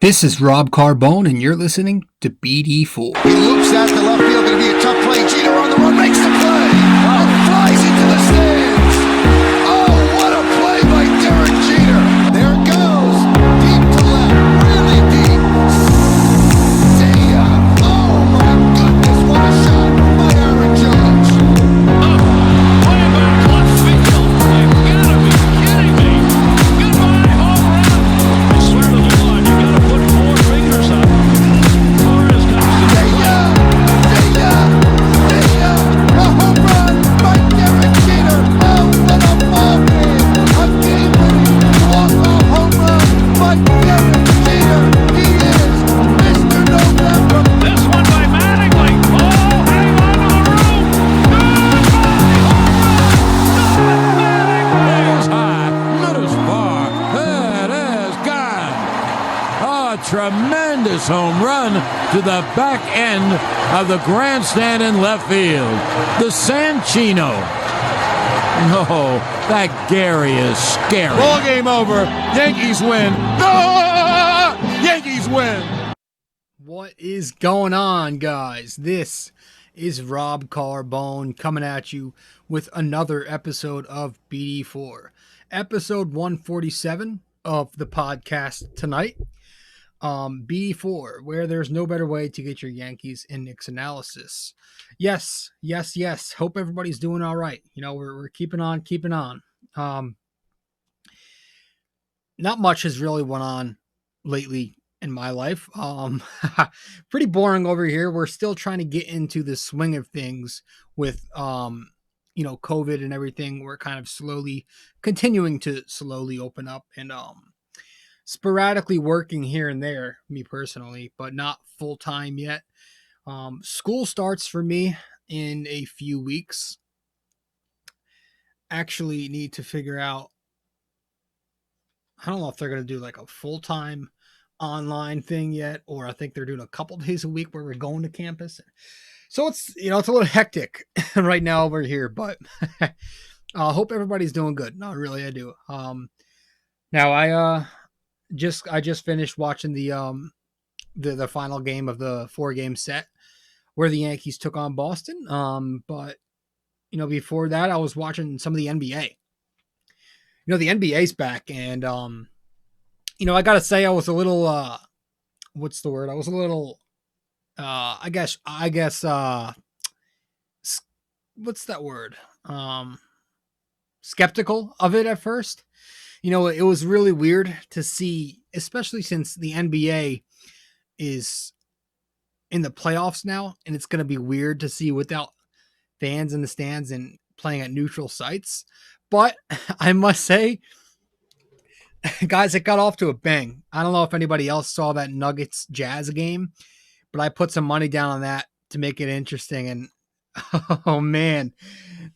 This is Rob Carbone, and you're listening to BD4. He loops out to left field. Going to be a tough play. Jeter on the run, makes the play. Oh, flies into the stands. Oh, what a play by Gerrit Jeter. There it goes. Deep to left. Really deep. See ya. Oh, my goodness. What a shot by Aaron Judge. Oh, way back left field. You gotta be kidding me. Goodbye, home run. I swear to God, you gotta put four fingers up. Torres comes to the plate. See ya. A home run by Gerrit Jeter. Oh, what a ball game. A game-winning walk-off home run by Gerrit Jeter. He is Mr. November. This one by Mattingly. Oh, hang on to the roof. Goodbye, home run. Miles high, middles far, it is gone. A tremendous home run to the back end of the grandstand in left field. The Sanchino. No, that Gary is scary. Ball game over. Yankees win. No! Yankees win. What is going on, guys? This is Rob Carbone coming at you with another episode of BD4. Episode 147 of the podcast tonight. BD4, where there's no better way to get your Yankees and Knicks analysis. Yes. Hope everybody's doing all right. You know, we're keeping on. Not much has really went on lately in my life. Pretty boring over here. We're still trying to get into the swing of things with, COVID and everything. We're kind of continuing to slowly open up and, sporadically working here and there, me personally, but not full time yet. School starts for me in a few weeks. Actually need to figure out, I don't know if they're going to do like a full-time online thing yet, or I think they're doing a couple days a week where we're going to campus. So it's a little hectic right now over here, but I hope everybody's doing good. No, really, I do. Now I just finished watching the final game of the 4-game set where the Yankees took on Boston. But before that, I was watching some of the NBA. The NBA's back, and I gotta say I was a little what's the word? I was a little I guess what's that word? Skeptical of it at first. It was really weird to see, especially since the NBA is in the playoffs now, and it's going to be weird to see without fans in the stands and playing at neutral sites. But I must say, guys, it got off to a bang. I don't know if anybody else saw that Nuggets Jazz game, but I put some money down on that to make it interesting. And oh man,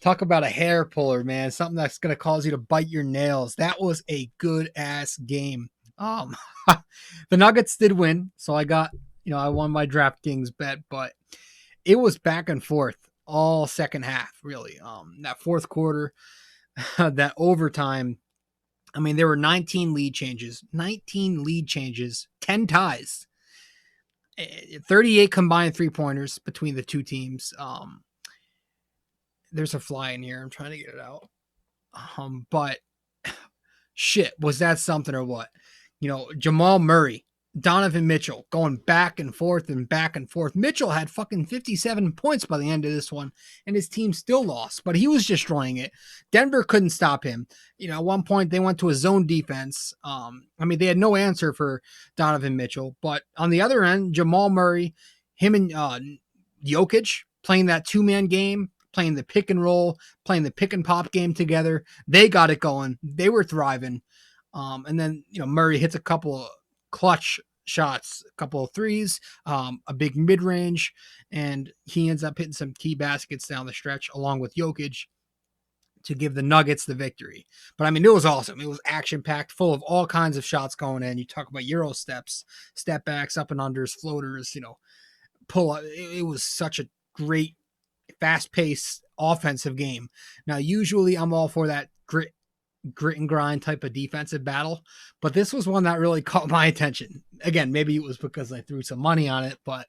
talk about a hair puller, man. Something that's going to cause you to bite your nails. That was a good ass game. The Nuggets did win. So I got, I won my DraftKings bet, but it was back and forth all second half, really. That fourth quarter, that overtime. I mean, there were 19 lead changes, 10 ties, 38 combined 3-pointers between the two teams. There's a fly in here. I'm trying to get it out. But shit, was that something or what? Jamal Murray, Donovan Mitchell going back and forth. Mitchell had fucking 57 points by the end of this one, and his team still lost, but he was destroying it. Denver couldn't stop him. At one point they went to a zone defense. They had no answer for Donovan Mitchell, but on the other end, Jamal Murray, him and Jokic playing that 2-man game, playing the pick and roll, playing the pick and pop game together. They got it going. They were thriving. And then, Murray hits a couple of clutch shots, a couple of threes, a big mid-range, and he ends up hitting some key baskets down the stretch along with Jokic to give the Nuggets the victory. But it was awesome. It was action-packed, full of all kinds of shots going in. You talk about Euro steps, step backs, up and unders, floaters, pull up. It was such a great, fast-paced offensive game. Now, usually I'm all for that grit grit and grind type of defensive battle. But this was one that really caught my attention. Again, maybe it was because I threw some money on it, but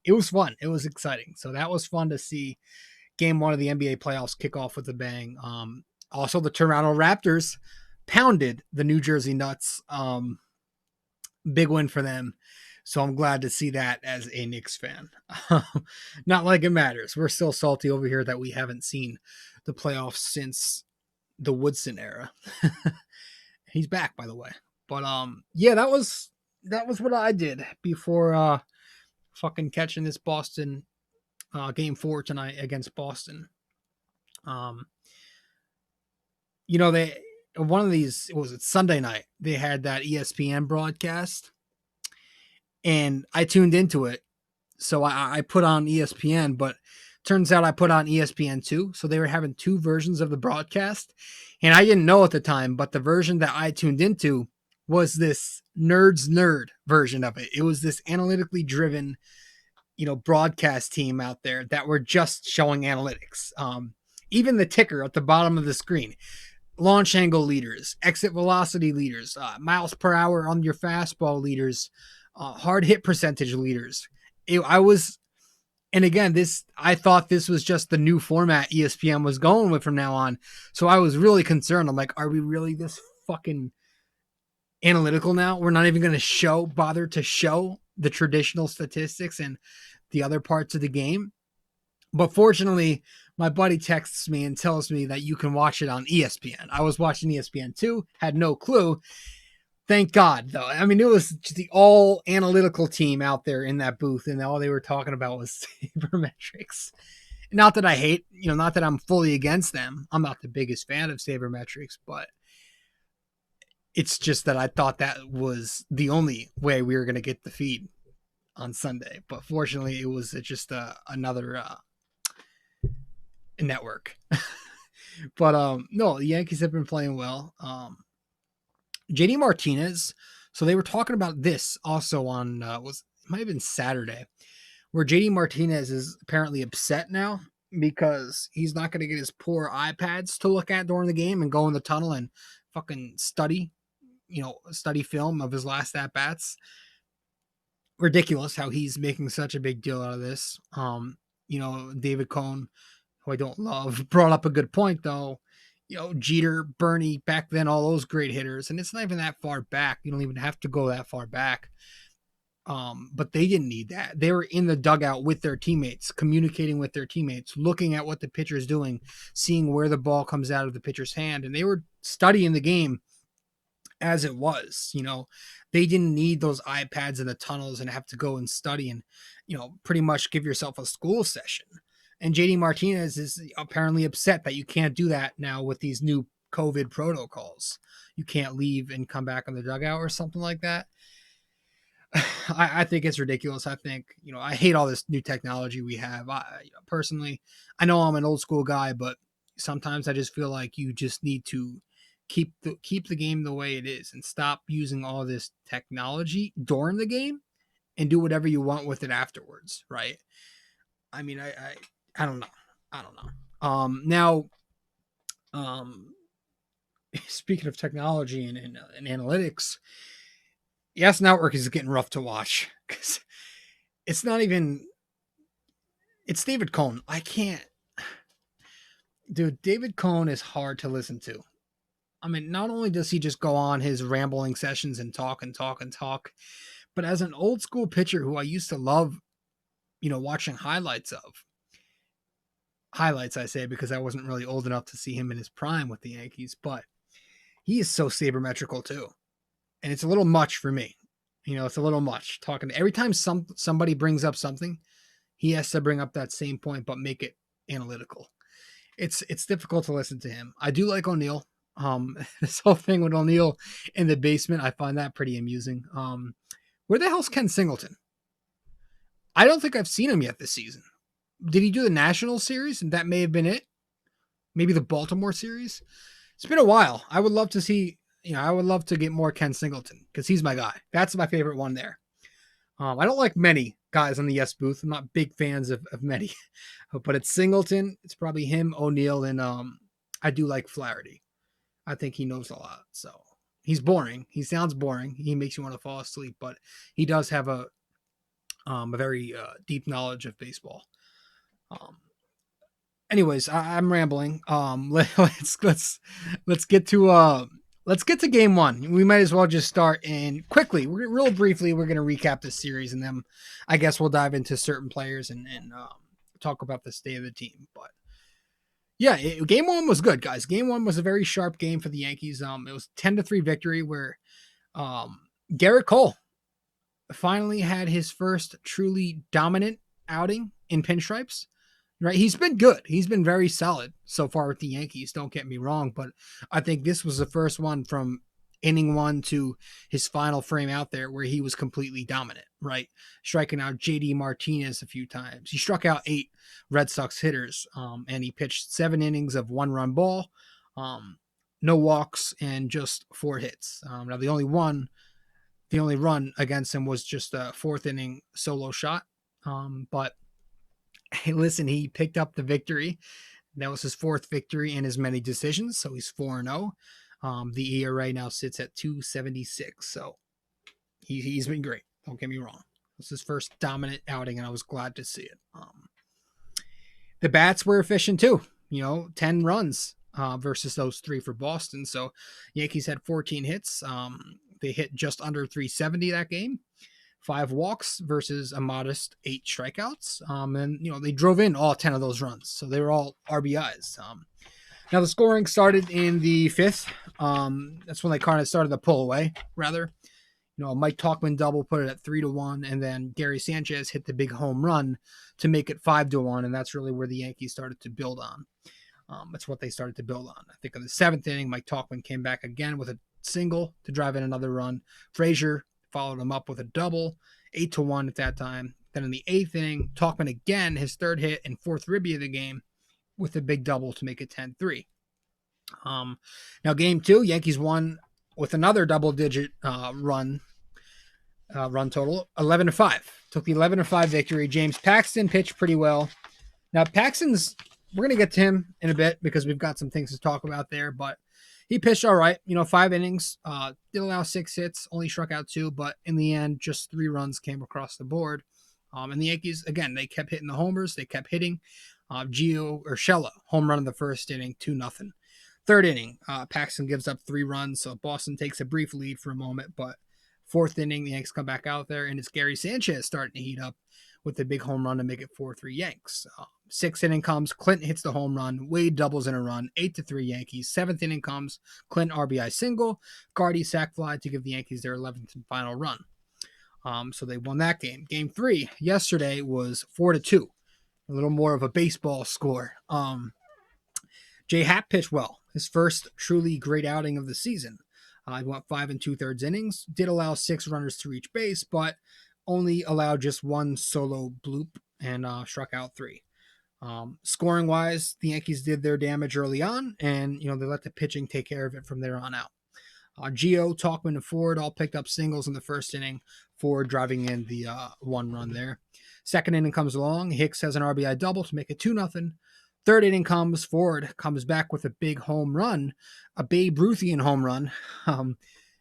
it was fun. It was exciting. So that was fun to see game one of the NBA playoffs kick off with a bang. Also, the Toronto Raptors pounded the New Jersey Nuts. Big win for them. So I'm glad to see that as a Knicks fan. Not like it matters. We're still salty over here that we haven't seen the playoffs since the Woodson era. He's back, by the way. But yeah, that was what I did before fucking catching this Boston game 4 tonight against Boston. You know, they one of these, was it Sunday night, they had that ESPN broadcast, and I tuned into it. So I put on ESPN, but turns out I put on ESPN2. So they were having two versions of the broadcast. And I didn't know at the time, but the version that I tuned into was this nerd's nerd version of it. It was this analytically driven, broadcast team out there that were just showing analytics. Even the ticker at the bottom of the screen, launch angle leaders, exit velocity leaders, miles per hour on your fastball leaders, hard hit percentage leaders. And again, I thought this was just the new format ESPN was going with from now on. So I was really concerned. I'm like, are we really this fucking analytical now? We're not even going to bother to show the traditional statistics and the other parts of the game. But fortunately, my buddy texts me and tells me that you can watch it on ESPN. I was watching ESPN2, had no clue. Thank God, though. I mean, it was just the all analytical team out there in that booth, and all they were talking about was sabermetrics. Not that I hate, not that I'm fully against them. I'm not the biggest fan of sabermetrics, but it's just that I thought that was the only way we were going to get the feed on Sunday. But fortunately, it was just another network. But no, the Yankees have been playing well. JD Martinez. So they were talking about this also on it might have been Saturday, where JD Martinez is apparently upset now because he's not going to get his poor iPads to look at during the game and go in the tunnel and fucking study film of his last at bats. Ridiculous how he's making such a big deal out of this. David Cone, who I don't love, brought up a good point though. Jeter, Bernie, back then, all those great hitters. And it's not even that far back. You don't even have to go that far back. But they didn't need that. They were in the dugout with their teammates, communicating with their teammates, looking at what the pitcher's doing, seeing where the ball comes out of the pitcher's hand. And they were studying the game as it was. They didn't need those iPads in the tunnels and have to go and study and, pretty much give yourself a school session. And JD Martinez is apparently upset that you can't do that now with these new COVID protocols. You can't leave and come back in the dugout or something like that. I think it's ridiculous. I think, I hate all this new technology we have. Personally, I know I'm an old school guy, but sometimes I just feel like you just need to keep the game the way it is and stop using all this technology during the game and do whatever you want with it afterwards, right? I mean, I don't know. Now, speaking of technology and analytics, Yes Network is getting rough to watch because it's David Cone. I can't, dude. David Cone is hard to listen to. I mean, not only does he just go on his rambling sessions and talk, but as an old school pitcher who I used to love, watching highlights, I say, because I wasn't really old enough to see him in his prime with the Yankees, but he is so sabermetrical too. And it's a little much for me. It's a little much talking. Every time somebody brings up something, he has to bring up that same point, but make it analytical. It's difficult to listen to him. I do like O'Neill. This whole thing with O'Neill in the basement, I find that pretty amusing. Where the hell's Ken Singleton? I don't think I've seen him yet this season. Did he do the National Series? And that may have been it. Maybe the Baltimore series. It's been a while. I would love to see, I would love to get more Ken Singleton because he's my guy. That's my favorite one there. I don't like many guys on the Yes booth. I'm not big fans of many, but it's Singleton. It's probably him, O'Neill, and I do like Flaherty. I think he knows a lot. So he's boring. He sounds boring. He makes you want to fall asleep, but he does have a very deep knowledge of baseball. Um, anyways, I'm rambling. Let's get to game one. We might as well just start and quickly, real briefly, we're going to recap this series, and then I guess we'll dive into certain players and talk about the state of the team. But yeah, game one was good, guys. Game one was a very sharp game for the Yankees. It was 10-3 victory where Gerrit Cole finally had his first truly dominant outing in pinstripes. Right, he's been good. He's been very solid so far with the Yankees. Don't get me wrong, but I think this was the first one from inning one to his final frame out there where he was completely dominant. Right, striking out JD Martinez a few times. He struck out 8 Red Sox hitters, and he pitched 7 innings of 1-run ball, no walks, and just 4 hits. Now the only run against him was just a 4th inning solo shot, but. Hey, listen, he picked up the victory. That was his 4th victory in as many decisions, so he's 4-0. The ERA now sits at 2.76, so he's been great. Don't get me wrong. This is his first dominant outing, and I was glad to see it. The bats were efficient too. 10 runs versus those 3 for Boston. So Yankees had 14 hits. They hit just under 370 that game. 5 walks versus a modest 8 strikeouts. And they drove in all 10 of those runs. So they were all RBIs. Now the scoring started in the 5th. That's when they kind of started to pull away, rather. Mike Tauchman double put it at 3-1, and then Gary Sanchez hit the big home run to make it 5-1, and that's really where the Yankees started to build on. That's what they started to build on. I think in the 7th inning, Mike Tauchman came back again with a single to drive in another run. Frazier followed him up with a double, 8-1 at that time. Then in the 8th inning, Tauchman again, his 3rd hit and 4th ribby of the game with a big double to make it 10-3. Now game 2, Yankees won with another double-digit run total, 11-5. Took the 11-5 victory. James Paxton pitched pretty well. Now Paxton's, we're going to get to him in a bit because we've got some things to talk about there, but he pitched all right, 5 innings, did allow 6 hits, only struck out 2, but in the end, just 3 runs came across the board. And the Yankees, again, they kept hitting the homers. They kept hitting. Gio Urshela, home run in the 1st inning, 2-0. 3rd inning, Paxton gives up 3 runs, so Boston takes a brief lead for a moment, but 4th inning, the Yanks come back out there, and it's Gary Sanchez starting to heat up with a big home run to make it 4-3 Yanks. 6th inning comes, Clint hits the home run, Wade doubles in a run, 8-3 Yankees. 7th inning comes, Clint RBI single, Gardy sac fly to give the Yankees their 11th and final run. So they won that game. Game 3 yesterday was 4-2, a little more of a baseball score. Jay Happ pitched well, his first truly great outing of the season. He went 5 2/3 innings, did allow 6 runners to reach base, but only allowed just 1 solo bloop and struck out 3. Scoring wise, the Yankees did their damage early on, and they let the pitching take care of it from there on out. Gio, Tauchman, and Ford all picked up singles in the 1st inning. Ford driving in the 1 run there. 2nd inning comes along. Hicks has an RBI double to make it 2-0. 3rd inning comes. Ford comes back with a big home run, a Babe Ruthian home run,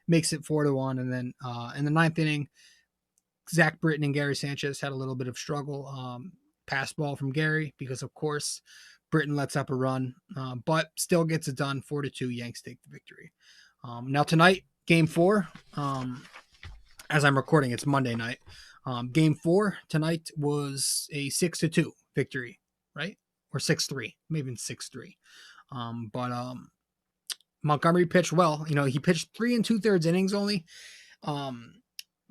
makes it 4-1. And then in the 9th inning, Zach Britton and Gary Sanchez had a little bit of struggle. Pass ball from Gary because, of course, Britton lets up a run, but still gets it done. 4-2, Yanks take the victory. Now tonight, game 4, as I'm recording, it's Monday night. Game 4 tonight was a 6-2 victory, right? Or 6-3, maybe 6-3. But Montgomery pitched well. He pitched 3 2/3 innings only.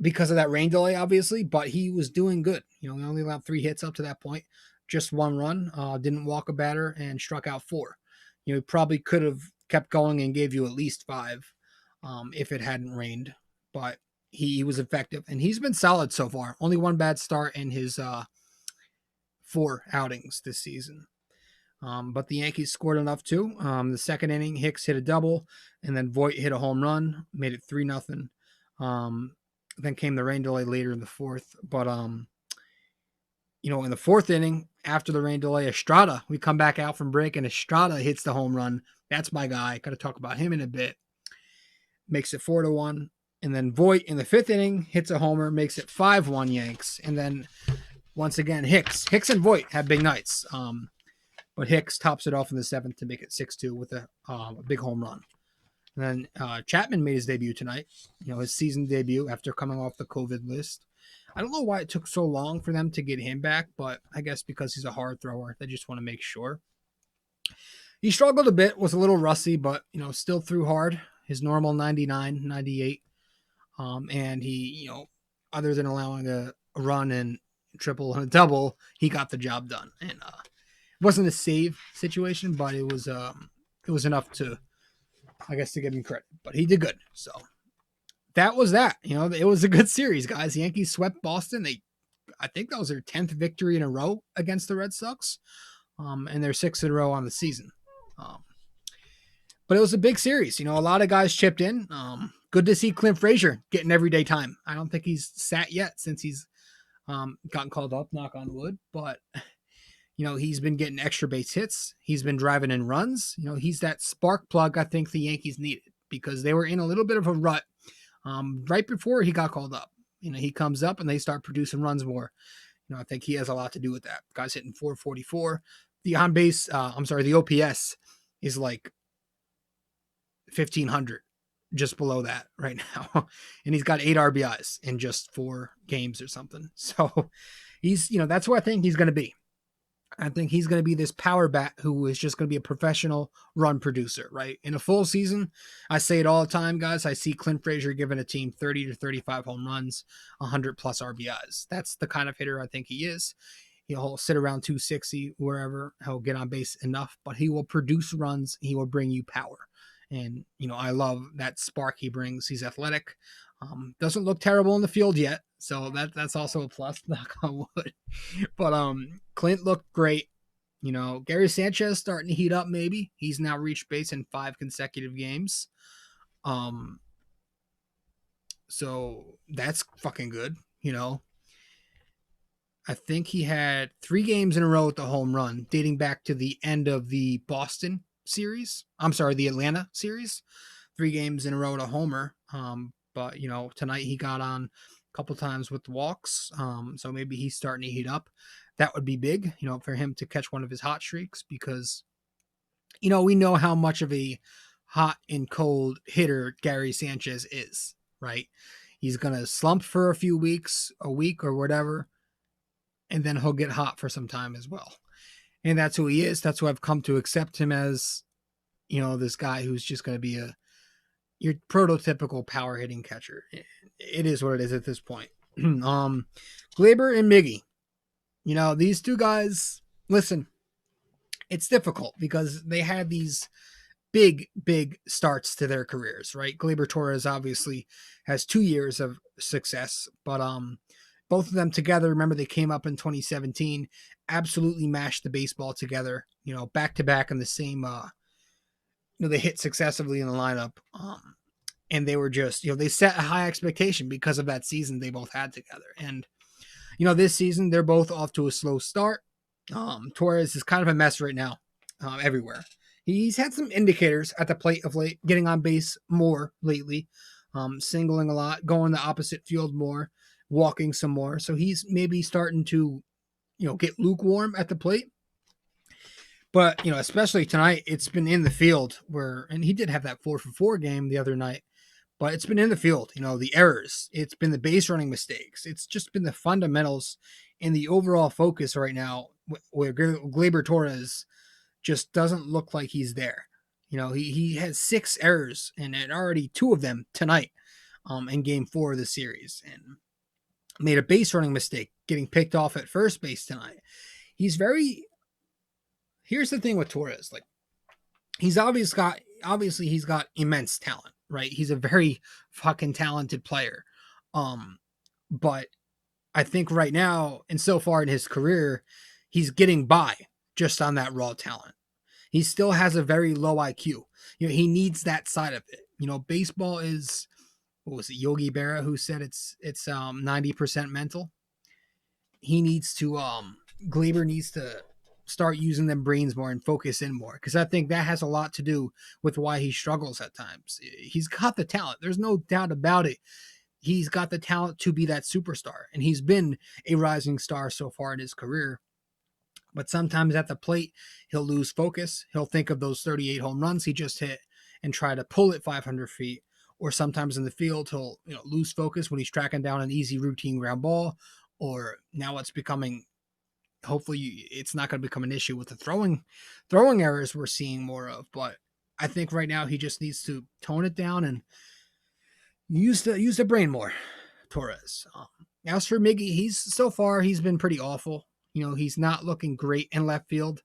Because of that rain delay, obviously, but he was doing good. He only allowed 3 hits up to that point, just 1 run, didn't walk a batter, and struck out 4. He probably could have kept going and gave you at least 5 if it hadn't rained, but he was effective, and he's been solid so far. Only 1 bad start in his 4 outings this season. But the Yankees scored enough too. The 2nd inning, Hicks hit a double, and then Voit hit a home run, made it 3-0. Then came the rain delay later in the 4th. But, in the 4th inning, after the rain delay, Estrada, we come back out from break, and Estrada hits the home run, That's my guy. Got to talk about him in a bit. Makes it 4-1. And then Voit in the 5th inning hits a homer, makes it 5-1 Yanks. And then once again, Hicks and Voit have big nights. But Hicks tops it off in the 7th to make it 6-2 with a big home run. And then Chapman made his debut tonight, his season debut after coming off the COVID list. I don't know why it took so long for them to get him back, but I guess because he's a hard thrower, they just want to make sure. He struggled a bit, was a little rusty, but, still threw hard. His normal 99, 98. And he, other than allowing a run and triple and a double, he got the job done. And it wasn't a save situation, but it was enough to, I guess, to give him credit. But he did good. So that was that. It was a good series, guys. The Yankees swept Boston. I think that was their 10th victory in a row against the Red Sox. And their 6th in a row on the season. But it was a big series. A lot of guys chipped in. Good to see Clint Frazier getting everyday time. I don't think he's sat yet since he's gotten called up, knock on wood. But, he's been getting extra base hits. He's been driving in runs. He's that spark plug I think the Yankees needed because they were in a little bit of a rut right before he got called up. He comes up and they start producing runs more. I think he has a lot to do with that. Guy's hitting 444. The on base, the OPS is like 1,500, just below that right now. And he's got 8 RBIs in just 4 games or something. So he's, that's where I think he's going to be. I think he's going to be this power bat who is just going to be a professional run producer, right? In a full season, I say it all the time, guys. I see Clint Frazier giving a team 30 to 35 home runs, 100 plus RBIs. That's the kind of hitter I think he is. He'll sit around 260 wherever. He'll get on base enough, but he will produce runs. He will bring you power. And, I love that spark he brings. He's athletic. Doesn't look terrible in the field yet. So that's also a plus, knock on wood. But Clint looked great. Gary Sanchez starting to heat up maybe. He's now reached base in 5 consecutive games. So that's fucking good, I think he had 3 games in a row with the home run, dating back to the end of the Boston series. The Atlanta series. 3 games in a row to homer. But, tonight he got on a couple times with the walks. So maybe he's starting to heat up. That would be big, for him to catch one of his hot streaks because, we know how much of a hot and cold hitter Gary Sanchez is, right? He's going to slump for a few weeks, a week or whatever, and then he'll get hot for some time as well. And that's who he is. That's who I've come to accept him as, this guy who's just going to be your prototypical power hitting catcher. It is what it is at this point. Gleyber and Miggy, these 2 guys, listen, it's difficult because they had these big starts to their careers, right? Gleyber Torres obviously has 2 years of success, but both of them together, remember they came up in 2017, absolutely mashed the baseball together, back to back in the same, they hit successively in the lineup. And they were just, they set a high expectation because of that season they both had together. And, this season they're both off to a slow start. Torres is kind of a mess right now, everywhere. He's had some indicators at the plate of late, getting on base more lately, singling a lot, going the opposite field more, walking some more. So he's maybe starting to, get lukewarm at the plate. But, especially tonight, it's been in the field and he did have that 4-for-4 game the other night, but it's been in the field, the errors. It's been the base running mistakes. It's just been the fundamentals and the overall focus right now where Gleyber Torres just doesn't look like he's there. He has 6 errors and already 2 of them tonight in game 4 of the series and made a base running mistake getting picked off at first base tonight. Here's the thing with Torres. Like, he's obviously he's got immense talent, right? He's a very fucking talented player. But I think right now and so far in his career, he's getting by just on that raw talent. He still has a very low IQ. He needs that side of it. Baseball is, what was it, Yogi Berra who said it's 90% mental. He needs to, Gleyber needs to start using them brains more and focus in more, because I think that has a lot to do with why he struggles at times. He's got the talent. There's no doubt about it. He's got the talent to be that superstar, and he's been a rising star so far in his career. But sometimes at the plate, he'll lose focus. He'll think of those 38 home runs he just hit and try to pull it 500 feet. Or sometimes in the field, he'll lose focus when he's tracking down an easy routine ground ball. Or now it's becoming, hopefully it's not going to become an issue with the throwing errors we're seeing more of. But I think right now he just needs to tone it down and use the brain more, Torres. As for Miggy, he's been pretty awful. He's not looking great in left field.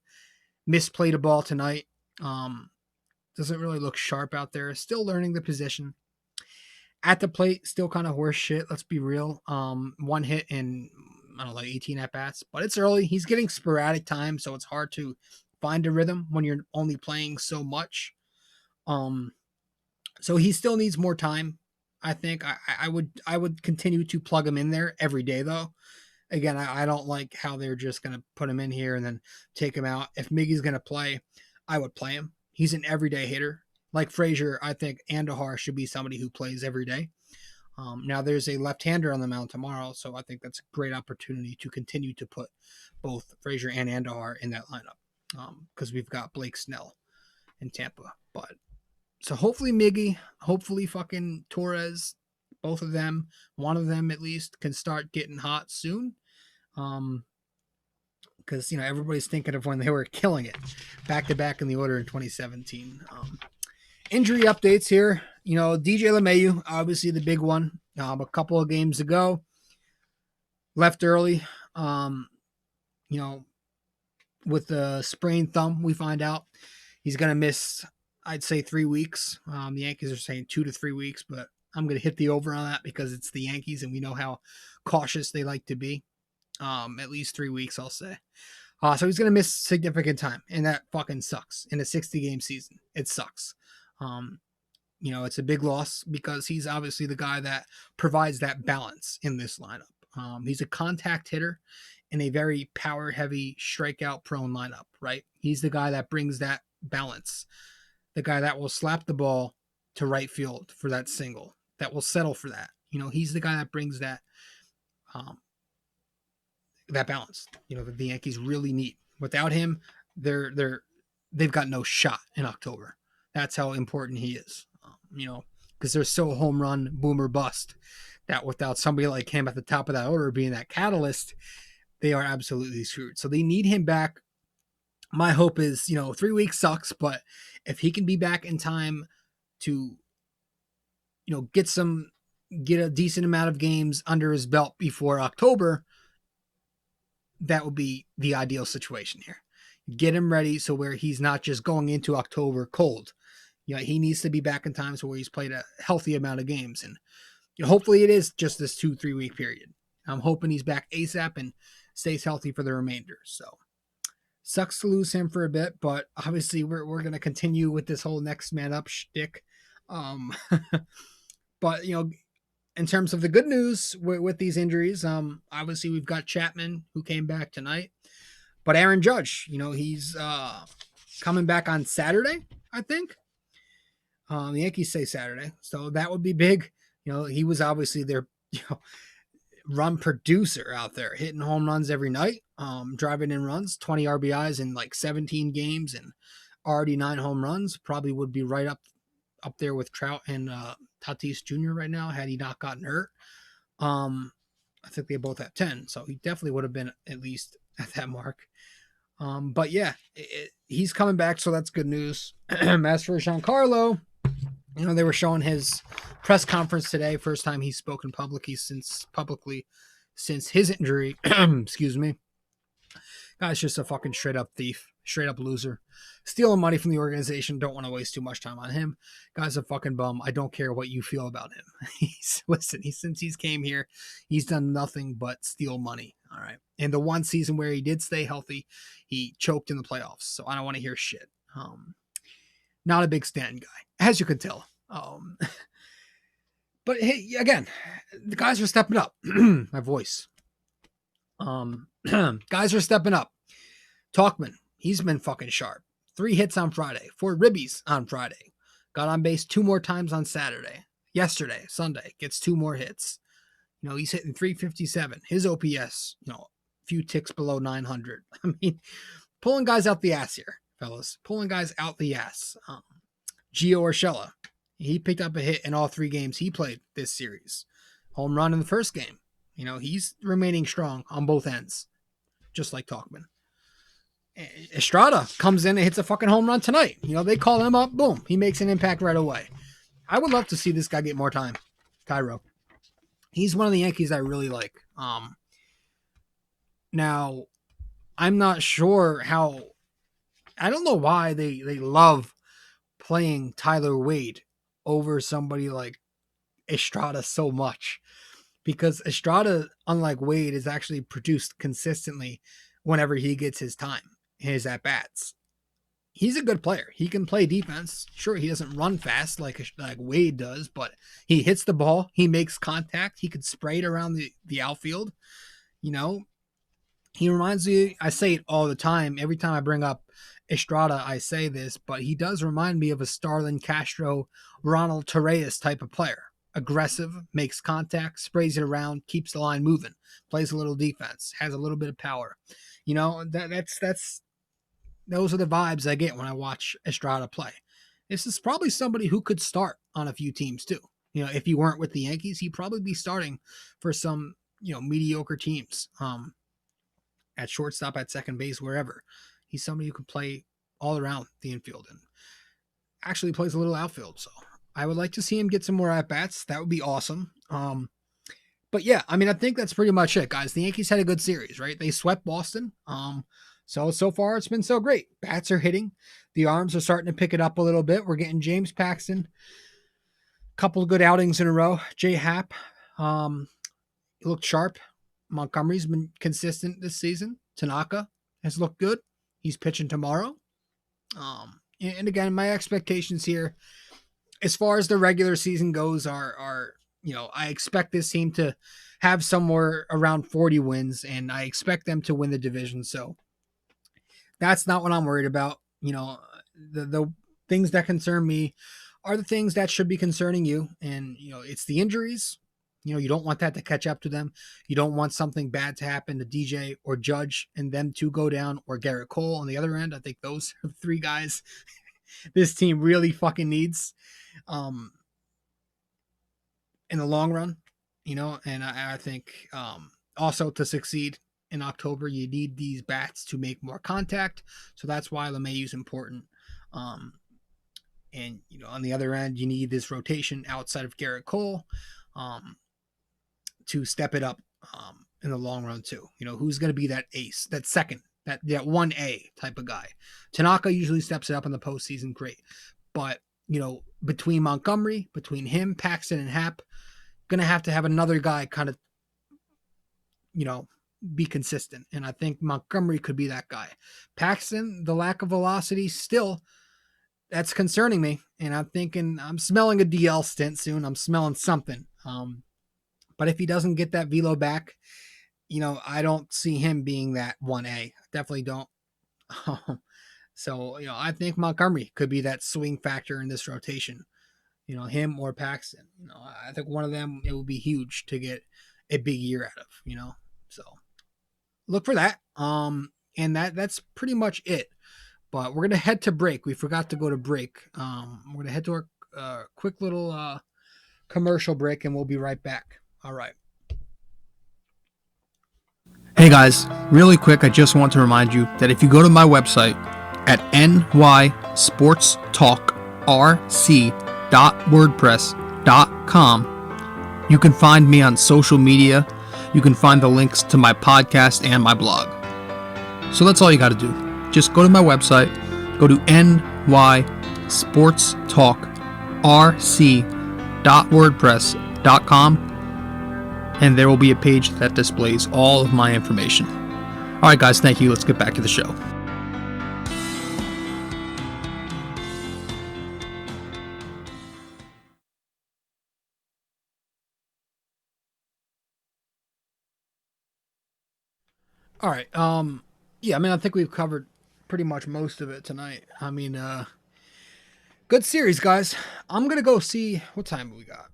Misplayed a ball tonight. Doesn't really look sharp out there. Still learning the position. At the plate, still kind of horse shit. Let's be real. One hit in, I don't know, like 18 at-bats. But it's early. He's getting sporadic time, so it's hard to find a rhythm when you're only playing so much. So he still needs more time, I think. I would continue to plug him in there every day, though. Again, I don't like how they're just going to put him in here and then take him out. If Miggy's going to play, I would play him. He's an everyday hitter. Like Frazier, I think Andahar should be somebody who plays every day. Now, there's a left-hander on the mound tomorrow, so I think that's a great opportunity to continue to put both Frazier and Andahar in that lineup, because we've got Blake Snell in Tampa. But so hopefully Miggy, hopefully fucking Torres, both of them, one of them at least, can start getting hot soon. Because, everybody's thinking of when they were killing it back-to-back in the order in 2017. Injury updates here. DJ LeMahieu, obviously the big one. A couple of games ago, left early. With the sprained thumb, we find out he's going to miss, I'd say, 3 weeks. The Yankees are saying 2 to 3 weeks, but I'm going to hit the over on that because it's the Yankees and we know how cautious they like to be. At least 3 weeks, I'll say. So he's going to miss significant time, and that fucking sucks. In a 60-game season, it sucks. It's a big loss because he's obviously the guy that provides that balance in this lineup. He's a contact hitter in a very power-heavy, strikeout-prone lineup, right? He's the guy that brings that balance, the guy that will slap the ball to right field for that single, that will settle for that. He's the guy that brings that that balance, that the Yankees really need. Without him, they've got no shot in October. That's how important he is, because they're so home run, boomer bust, that without somebody like him at the top of that order being that catalyst, they are absolutely screwed. So they need him back. My hope is, 3 weeks sucks, but if he can be back in time to, get a decent amount of games under his belt before October, that would be the ideal situation here. Get him ready so where he's not just going into October cold. He needs to be back in time so where he's played a healthy amount of games. And hopefully it is just this 2-3 week period. I'm hoping he's back ASAP and stays healthy for the remainder. So sucks to lose him for a bit, but obviously we're going to continue with this whole next man up shtick. But, in terms of the good news with these injuries, obviously we've got Chapman who came back tonight, but Aaron Judge, he's coming back on Saturday, I think. The Yankees say Saturday, so that would be big. He was obviously their run producer out there, hitting home runs every night, driving in runs, 20 RBIs in like 17 games, and already 9 home runs. Probably would be right up there with Trout and Tatis Jr. right now had he not gotten hurt. I think they both have 10, so he definitely would have been at least at that mark. But yeah, he's coming back, so that's good news. As for Giancarlo, they were showing his press conference today, first time he's spoken publicly since his injury. Excuse me. Guy's just a fucking straight up thief, straight up loser, stealing money from the organization. Don't want to waste too much time on him. Guy's a fucking bum. I don't care what you feel about him. Since he's came here, he's done nothing but steal money. All right. And the one season where he did stay healthy, he choked in the playoffs. So I don't want to hear shit. Not a big Stanton guy, as you can tell. But hey, again, the guys are stepping up. My voice. Guys are stepping up. Talkman, he's been fucking sharp. 3 hits on Friday, 4 ribbies on Friday. Got on base 2 more times on Saturday. Yesterday, Sunday, gets 2 more hits. He's hitting 357. His OPS, a few ticks below 900. I mean, pulling guys out the ass here, fellas. Pulling guys out the ass. Gio Urshela, he picked up a hit in all 3 games he played this series. Home run in the first game. He's remaining strong on both ends, just like Talkman. Estrada comes in and hits a fucking home run tonight. They call him up, boom, he makes an impact right away. I would love to see this guy get more time, Tyro. He's one of the Yankees I really like. Now, I'm not sure how. I don't know why they love playing Tyler Wade over somebody like Estrada so much, because Estrada, unlike Wade, is actually produced consistently whenever he gets his time, his at-bats. He's a good player. He can play defense. Sure, he doesn't run fast like Wade does, but he hits the ball. He makes contact. He could spray it around the outfield. He reminds me, I say it all the time. Every time I bring up Estrada, I say this, but he does remind me of a Starlin Castro, Ronald Torreyes type of player. Aggressive, makes contact, sprays it around, keeps the line moving, plays a little defense, has a little bit of power. That's those are the vibes I get when I watch Estrada play. This is probably somebody who could start on a few teams too. If he weren't with the Yankees, he'd probably be starting for some, mediocre teams. At shortstop, at second base, wherever. He's somebody who can play all around the infield and actually plays a little outfield. So I would like to see him get some more at-bats. That would be awesome. But yeah, I think that's pretty much it, guys. The Yankees had a good series, right? They swept Boston. So far it's been so great. Bats are hitting. The arms are starting to pick it up a little bit. We're getting James Paxton, a couple of good outings in a row. J Happ, he looked sharp. Montgomery's been consistent this season. Tanaka has looked good. He's pitching tomorrow. And again, my expectations here, as far as the regular season goes, are I expect this team to have somewhere around 40 wins, and I expect them to win the division. So that's not what I'm worried about. The things that concern me are the things that should be concerning you. And, it's the injuries. You don't want that to catch up to them. You don't want something bad to happen to DJ or Judge and them to go down, or Gerrit Cole on the other end. I think those are the 3 guys this team really fucking needs in the long run, and I think also to succeed in October, you need these bats to make more contact. So that's why LeMahieu is important. And, on the other end, you need this rotation outside of Gerrit Cole to step it up in the long run too. Who's going to be that ace, that second, that 1A type of guy. Tanaka usually steps it up in the postseason, great. But, between Montgomery, between him, Paxton, and Happ, going to have another guy kind of, be consistent. And I think Montgomery could be that guy. Paxton, the lack of velocity, still, that's concerning me. And I'm smelling a DL stint soon. I'm smelling something. But if he doesn't get that velo back, I don't see him being that 1A. Definitely don't. So, I think Montgomery could be that swing factor in this rotation. Him or Paxton. I think one of them, it would be huge to get a big year out of, So look for that. And that's pretty much it. But we're going to head to break. We forgot to go to break. We're going to head to our quick little commercial break, and we'll be right back. All right. Hey guys, really quick, I just want to remind you that if you go to my website at nysportstalkrc.wordpress.com, you can find me on social media. You can find the links to my podcast and my blog. So that's all you got to do. Just go to my website, go to nysportstalkrc.wordpress.com, and there will be a page that displays all of my information. All right, guys, thank you. Let's get back to the show. All right. Yeah, I mean, I think we've covered pretty much most of it tonight. I mean, good series, guys. I'm gonna go see what time we got.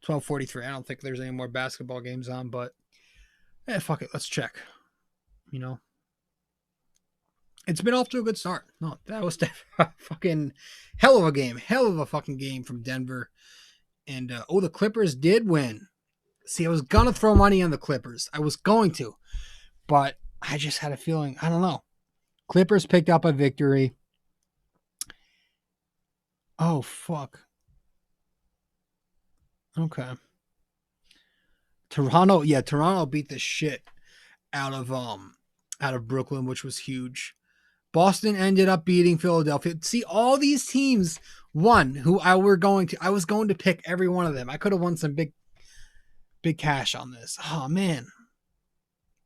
12:43. I don't think there's any more basketball games on, but fuck it, let's check. You know, it's been off to a good start. No, that was fucking hell of a game, hell of a fucking game from Denver. And the Clippers did win. See, I was gonna throw money on the Clippers. I was going to, but I just had a feeling. I don't know. Clippers picked up a victory. Oh fuck. Okay. Toronto beat the shit out of Brooklyn, which was huge. Boston ended up beating Philadelphia. See, all these teams won who I was going to pick every one of them. I could have won some big cash on this. Oh man.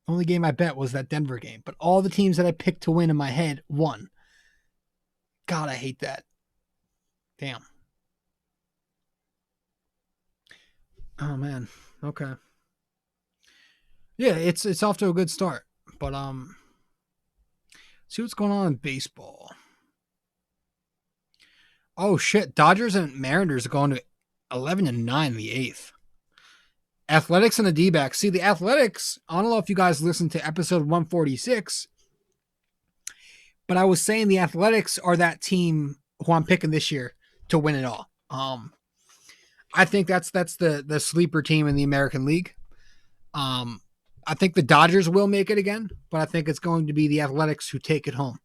Only game I bet was that Denver game, but all the teams that I picked to win in my head won. God, I hate that. Damn. Oh man. Okay. Yeah, it's off to a good start. But see what's going on in baseball. Oh shit, Dodgers and Mariners are going to 11-9 in the 8th. Athletics and the D-backs. See, the Athletics, I don't know if you guys listened to episode 146, but I was saying the Athletics are that team who I'm picking this year to win it all. I think that's the sleeper team in the American League. I think the Dodgers will make it again, but I think it's going to be the Athletics who take it home.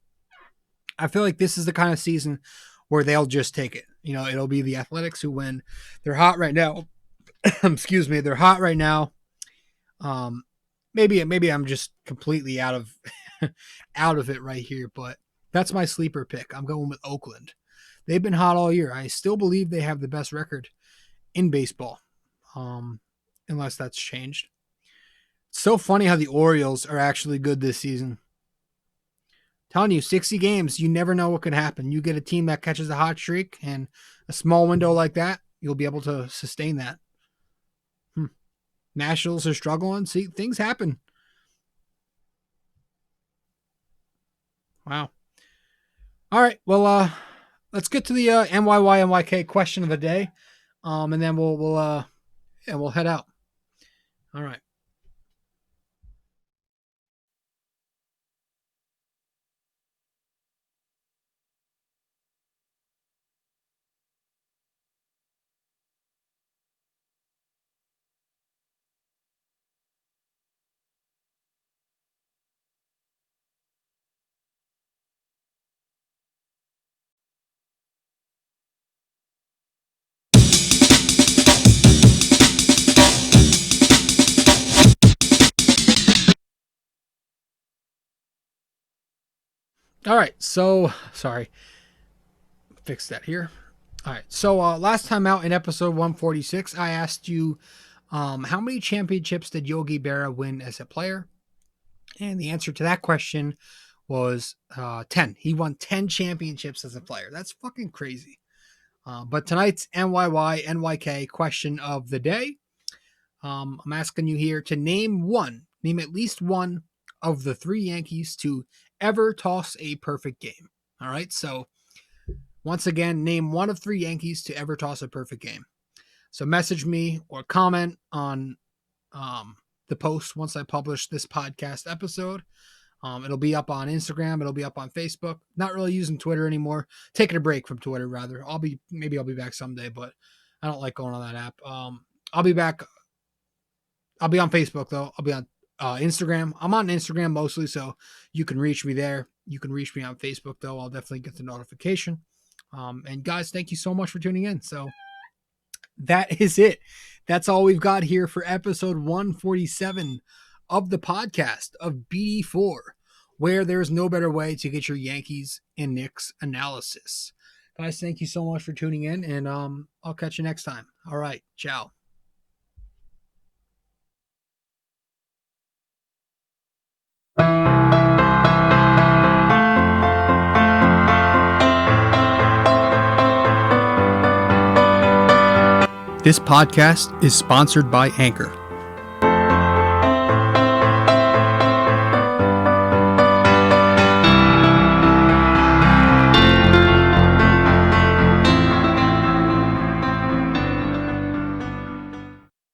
I feel like this is the kind of season where they'll just take it. You know, it'll be the Athletics who win. They're hot right now. Excuse me. They're hot right now. Maybe I'm just completely out of it right here, but that's my sleeper pick. I'm going with Oakland. They've been hot all year. I still believe they have the best record in baseball, unless that's changed. It's so funny how the Orioles are actually good this season. Telling you, 60 games, you never know what can happen. You get a team that catches a hot streak, and a small window like that, you'll be able to sustain that. Nationals are struggling. See, things happen. Wow. All right. Well, let's get to the NYK question of the day, and then we'll head out. All right. All right. So, sorry. Fix that here. All right. So, last time out in episode 146, I asked you how many championships did Yogi Berra win as a player? And the answer to that question was 10. He won 10 championships as a player. That's fucking crazy. But tonight's NYK question of the day, I'm asking you here to name at least one of the 3 Yankees to ever toss a perfect game. All right. So once again, name one of 3 Yankees to ever toss a perfect game. So message me or comment on the post once I publish this podcast episode. It'll be up on Instagram. It'll be up on Facebook. Not really using Twitter anymore. Taking a break from Twitter, rather. Maybe I'll be back someday, but I don't like going on that app. I'll be back. I'll be on Facebook, though. I'll be on Instagram. I'm on Instagram mostly, so you can reach me there. You can reach me on Facebook, though. I'll definitely get the notification. And guys, thank you so much for tuning in. So that is it. That's all we've got here for episode 147 of the podcast of BD4, where there's no better way to get your Yankees and Knicks analysis. Guys, thank you so much for tuning in, and I'll catch you next time. All right, ciao. This podcast is sponsored by Anchor.